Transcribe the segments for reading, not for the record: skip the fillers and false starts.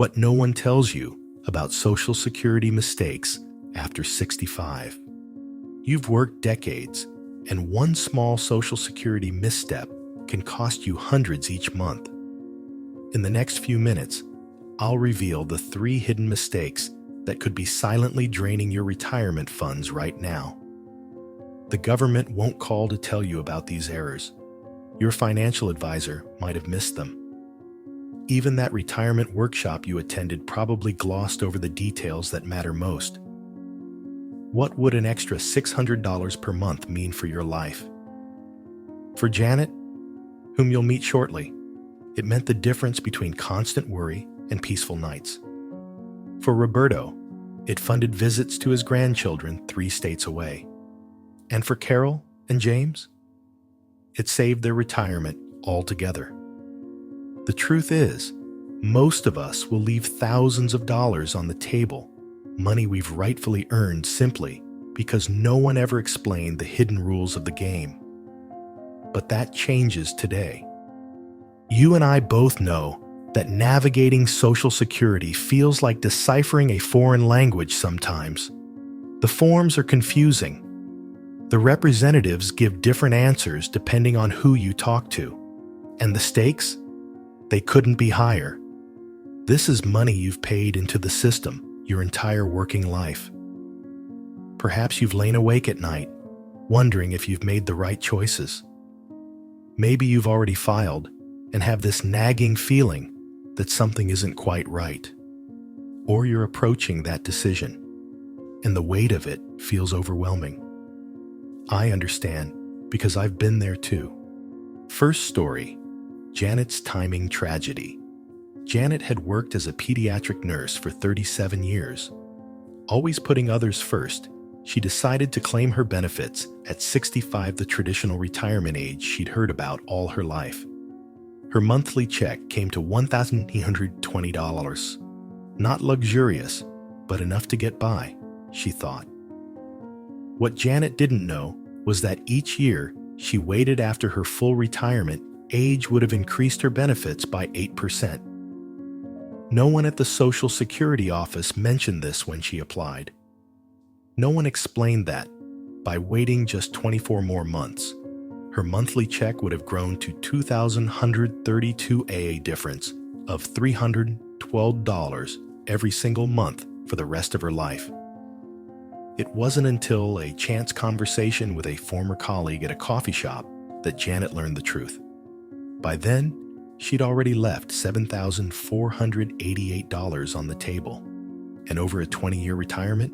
What no one tells you about Social Security mistakes after 65. You've worked decades, and one small Social Security misstep can cost you hundreds each month. In the next few minutes, I'll reveal the 3 hidden mistakes that could be silently draining your retirement funds right now. The government won't call to tell you about these errors. Your financial advisor might have missed them. Even that retirement workshop you attended probably glossed over the details that matter most. What would an extra $600 per month mean for your life? For Janet, whom you'll meet shortly, it meant the difference between constant worry and peaceful nights. For Roberto, it funded visits to his grandchildren 3 states away. And for Carol and James, it saved their retirement altogether. The truth is, most of us will leave thousands of dollars on the table, money we've rightfully earned simply because no one ever explained the hidden rules of the game. But that changes today. You and I both know that navigating Social Security feels like deciphering a foreign language sometimes. The forms are confusing. The representatives give different answers depending on who you talk to. And the stakes? They couldn't be higher. This is money you've paid into the system your entire working life. Perhaps you've lain awake at night, wondering if you've made the right choices. Maybe you've already filed and have this nagging feeling that something isn't quite right. Or you're approaching that decision, and the weight of it feels overwhelming. I understand, because I've been there too. First story, Janet's timing tragedy. Janet had worked as a pediatric nurse for 37 years. Always putting others first, she decided to claim her benefits at 65, the traditional retirement age she'd heard about all her life. Her monthly check came to $1,820. Not luxurious, but enough to get by, she thought. What Janet didn't know was that each year she waited after her full retirement, age would have increased her benefits by 8%. No one at the Social Security office mentioned this when she applied. No one explained that, by waiting just 24 more months, her monthly check would have grown to $2,132, a difference of $312 every single month for the rest of her life. It wasn't until a chance conversation with a former colleague at a coffee shop that Janet learned the truth. By then, she'd already left $7,488 on the table, and over a 20-year retirement,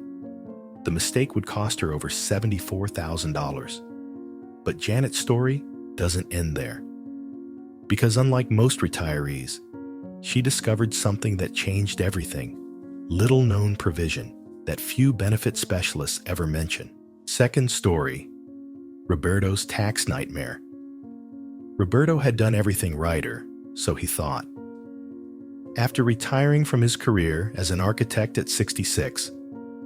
the mistake would cost her over $74,000. But Janet's story doesn't end there. Because unlike most retirees, she discovered something that changed everything, little-known provision that few benefit specialists ever mention. Second story, Roberto's tax nightmare. Roberto had done everything righter, so he thought. After retiring from his career as an architect at 66,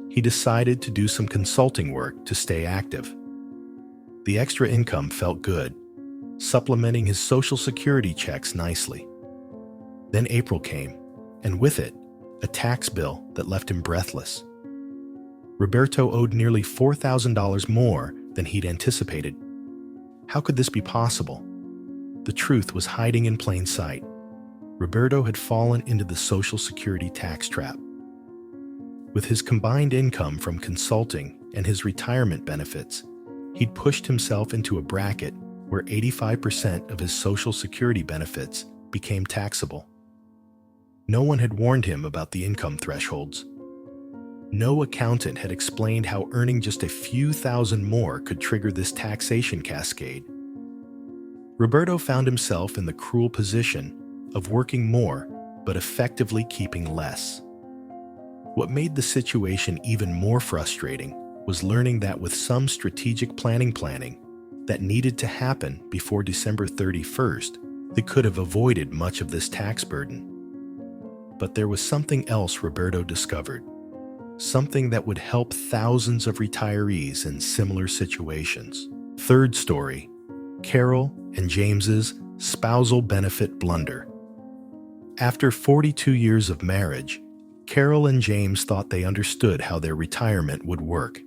he decided to do some consulting work to stay active. The extra income felt good, supplementing his Social Security checks nicely. Then April came, and with it, a tax bill that left him breathless. Roberto owed nearly $4,000 more than he'd anticipated. How could this be possible? The truth was hiding in plain sight. Roberto had fallen into the Social Security tax trap. With his combined income from consulting and his retirement benefits, he'd pushed himself into a bracket where 85% of his Social Security benefits became taxable. No one had warned him about the income thresholds. No accountant had explained how earning just a few thousand more could trigger this taxation cascade. Roberto found himself in the cruel position of working more but effectively keeping less. What made the situation even more frustrating was learning that with some strategic planning that needed to happen before December 31st, they could have avoided much of this tax burden. But there was something else Roberto discovered, something that would help thousands of retirees in similar situations. Third story, Carol and James's spousal benefit blunder. After 42 years of marriage, Carol and James thought they understood how their retirement would work.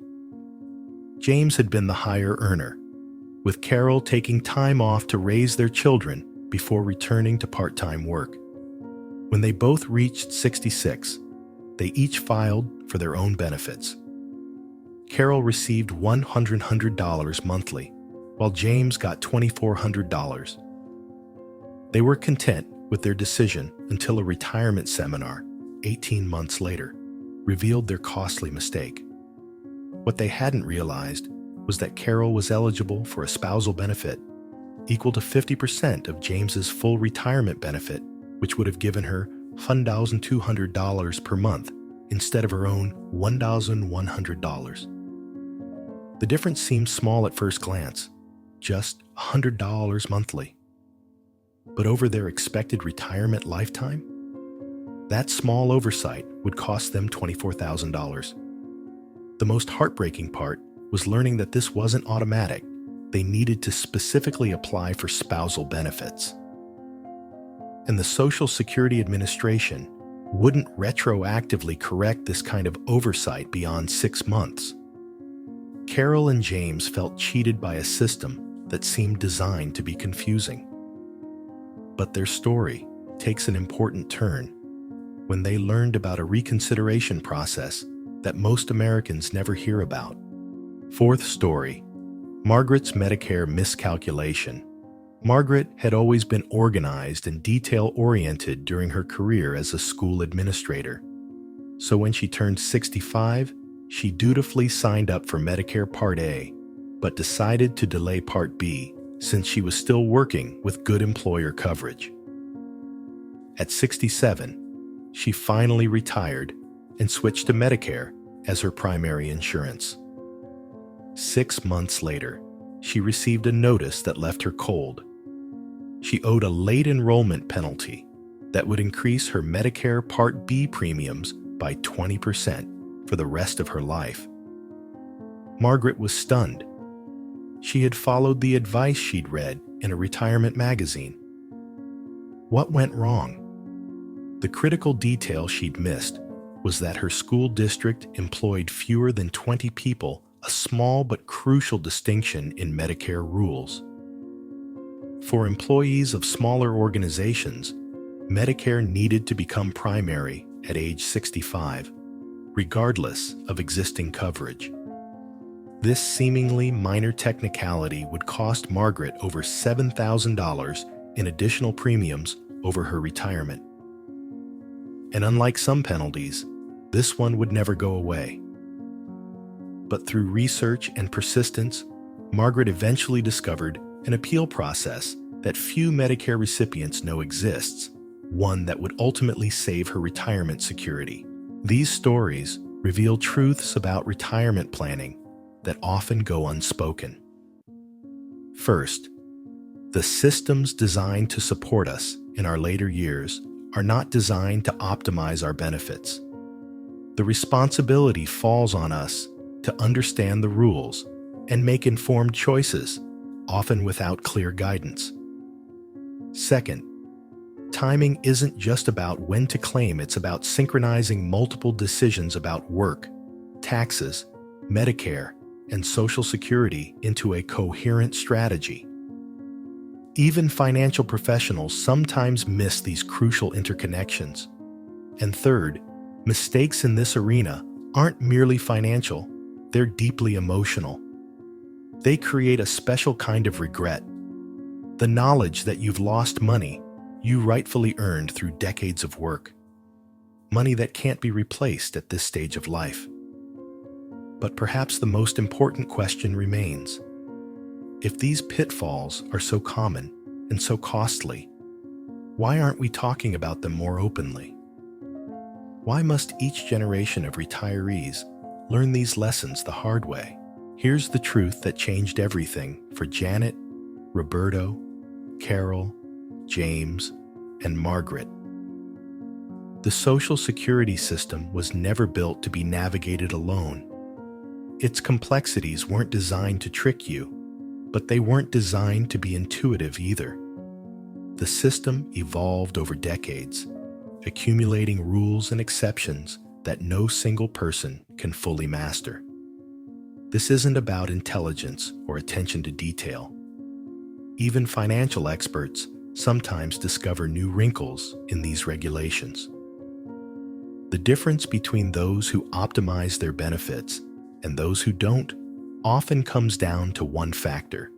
James had been the higher earner, with Carol taking time off to raise their children before returning to part-time work. When they both reached 66, they each filed for their own benefits. Carol received $100 monthly, while James got $2,400. They were content with their decision until a retirement seminar, 18 months later, revealed their costly mistake. What they hadn't realized was that Carol was eligible for a spousal benefit equal to 50% of James's full retirement benefit, which would have given her $1,200 per month instead of her own $1,100. The difference seemed small at first glance, just $100 monthly. But over their expected retirement lifetime, that small oversight would cost them $24,000. The most heartbreaking part was learning that this wasn't automatic. They needed to specifically apply for spousal benefits. And the Social Security Administration wouldn't retroactively correct this kind of oversight beyond 6 months. Carol and James felt cheated by a system that seemed designed to be confusing. But their story takes an important turn when they learned about a reconsideration process that most Americans never hear about. Fourth story, Margaret's Medicare miscalculation. Margaret had always been organized and detail-oriented during her career as a school administrator. So when she turned 65, she dutifully signed up for Medicare Part A, but decided to delay Part B since she was still working with good employer coverage. At 67, she finally retired and switched to Medicare as her primary insurance. 6 months later, she received a notice that left her cold. She owed a late enrollment penalty that would increase her Medicare Part B premiums by 20% for the rest of her life. Margaret was stunned. She had followed the advice she'd read in a retirement magazine. What went wrong? The critical detail she'd missed was that her school district employed fewer than 20 people, a small but crucial distinction in Medicare rules. For employees of smaller organizations, Medicare needed to become primary at age 65, regardless of existing coverage. This seemingly minor technicality would cost Margaret over $7,000 in additional premiums over her retirement. And unlike some penalties, this one would never go away. But through research and persistence, Margaret eventually discovered an appeal process that few Medicare recipients know exists, one that would ultimately save her retirement security. These stories reveal truths about retirement planning that often go unspoken. First, the systems designed to support us in our later years are not designed to optimize our benefits. The responsibility falls on us to understand the rules and make informed choices, often without clear guidance. Second, timing isn't just about when to claim, it's about synchronizing multiple decisions about work, taxes, Medicare, and Social Security into a coherent strategy. Even financial professionals sometimes miss these crucial interconnections. And third, mistakes in this arena aren't merely financial, they're deeply emotional. They create a special kind of regret, the knowledge that you've lost money you rightfully earned through decades of work, money that can't be replaced at this stage of life. But perhaps the most important question remains. If these pitfalls are so common and so costly, why aren't we talking about them more openly? Why must each generation of retirees learn these lessons the hard way? Here's the truth that changed everything for Janet, Roberto, Carol, James, and Margaret. The Social Security system was never built to be navigated alone. Its complexities weren't designed to trick you, but they weren't designed to be intuitive either. The system evolved over decades, accumulating rules and exceptions that no single person can fully master. This isn't about intelligence or attention to detail. Even financial experts sometimes discover new wrinkles in these regulations. The difference between those who optimize their benefits and those who don't often comes down to one factor: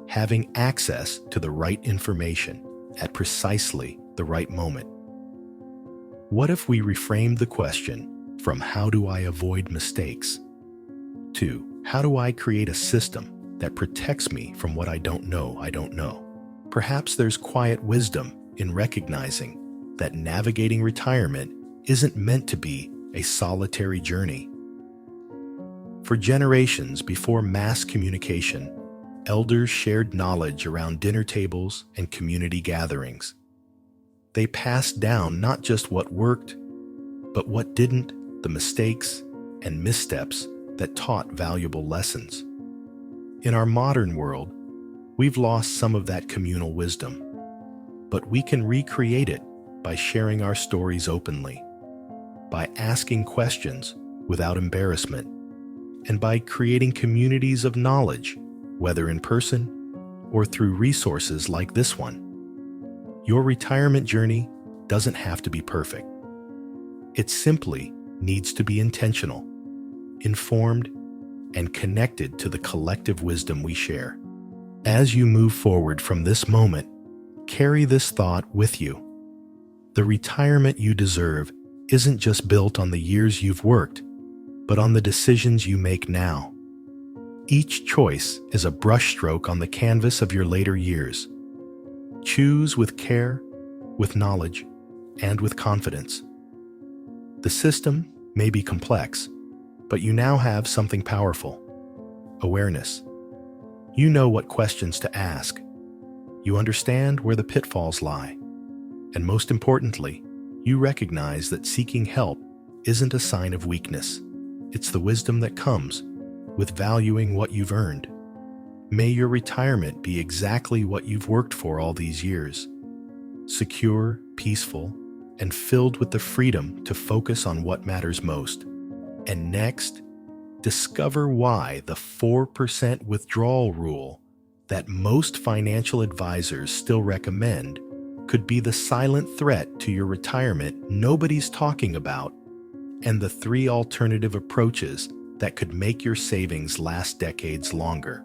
having access to the right information at precisely the right moment. What if we reframed the question from "how do I avoid mistakes" to "how do I create a system that protects me from what I don't know"? Perhaps there's quiet wisdom in recognizing that navigating retirement isn't meant to be a solitary journey. For generations before mass communication, elders shared knowledge around dinner tables and community gatherings. They passed down not just what worked, but what didn't, the mistakes and missteps that taught valuable lessons. In our modern world, we've lost some of that communal wisdom, but we can recreate it by sharing our stories openly, by asking questions without embarrassment, and by creating communities of knowledge, whether in person or through resources like this one. Your retirement journey doesn't have to be perfect. It simply needs to be intentional, informed, and connected to the collective wisdom we share. As you move forward from this moment, carry this thought with you. The retirement you deserve isn't just built on the years you've worked, but on the decisions you make now. Each choice is a brushstroke on the canvas of your later years. Choose with care, with knowledge, and with confidence. The system may be complex, but you now have something powerful: awareness. You know what questions to ask. You understand where the pitfalls lie. And most importantly, you recognize that seeking help isn't a sign of weakness. It's the wisdom that comes with valuing what you've earned. May your retirement be exactly what you've worked for all these years: secure, peaceful, and filled with the freedom to focus on what matters most. And next, discover why the 4% withdrawal rule that most financial advisors still recommend could be the silent threat to your retirement nobody's talking about, and the 3 alternative approaches that could make your savings last decades longer.